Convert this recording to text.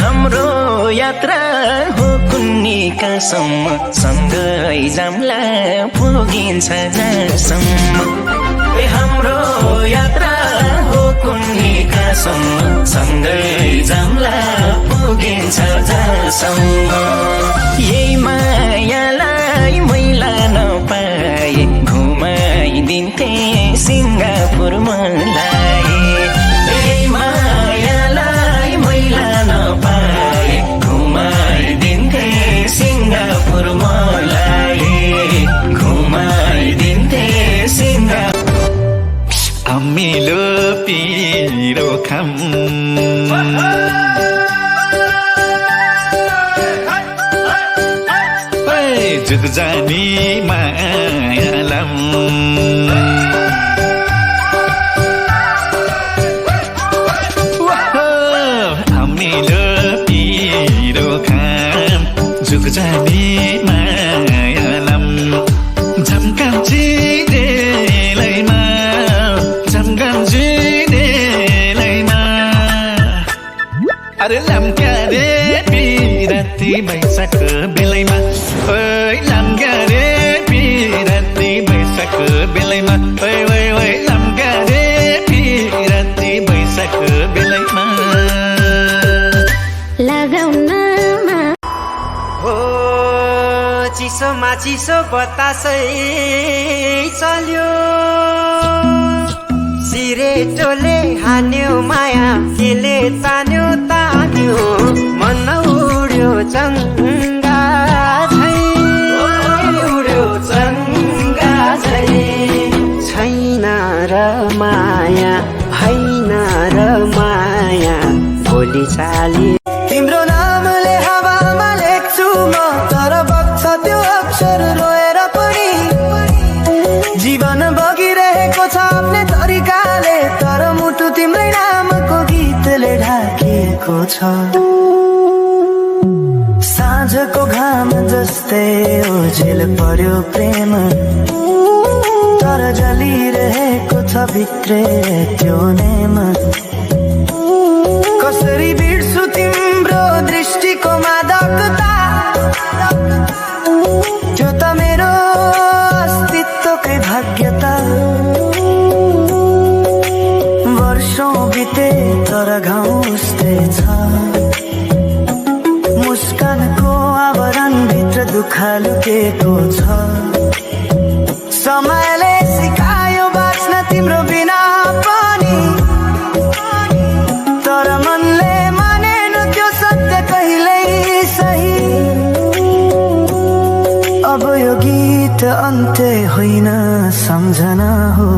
हाम्रो यात्रा हो कुन्निकासम्म सँगै जाम्ला पुगिन्छ जहाँसम्म हाम्रो यात्रा हो कुन्निकासम्म सँगै जाम्ला पुगिन्छ जहाँसम्म यही मायालाई मैला नपाए घुमाइदिन्थे सिङ्गापुर मलाई यही मायालाई मैला नपाए घुमाइदिन्थे सिङ्गापुर मलाई घुमाइदिन्थे सिङ्गापुर अमिलो पिरो खाम जुग जानी मायालम अमिलो पिरो खाम जुग जानी मायालम झम्काम चिदेलैमा झम्काम चिदेलैमा अरे लम्क्या रे पिराती बैशाख बेलैमा ओइ लम्क्या रे पिराती बैशाख बेलैमा ओइ ओइ ओइ लम्क्या रे पिराती बैशाख बेलैमा लगाउनमा हो चिसोमा चिसो बतासै चल्यो सिरेटोले हान्यो माया केले तान्यो तान्यो मन उड्यो चङ्गा झै उड्यो चङ्गा झै छैन र माया होइन र माया भोलि चाली तिम्रो नामले हावामा लेख्छु म तर बग्छ त्यो अक्षर रोएर पनि जीवन बगिरहेको छ आफ्नै तरिकाले तर मुटु तिम्रै नामको गीतले ढाकिएको छ साँझको घाम जस्तै ओझेल पर्यो प्रेम तर जलिरहेको छ भित्रै त्यो नेम कसरी बिर्सु तिम्रो दृष्टिको मादकता त्यो त मेरो अस्तित्वकै भाग्यता वर्षौं बिते तर घाउ उस्तै छ मुस्कानको आवरण भित्र दुःख लुकेको छ समयले सिकायो बाँच्न तिम्रो बिना पनि तर मनले मानेन त्यो सत्य कहिल्यै सही अब यो गीत अन्त्य होइन सम्झना हो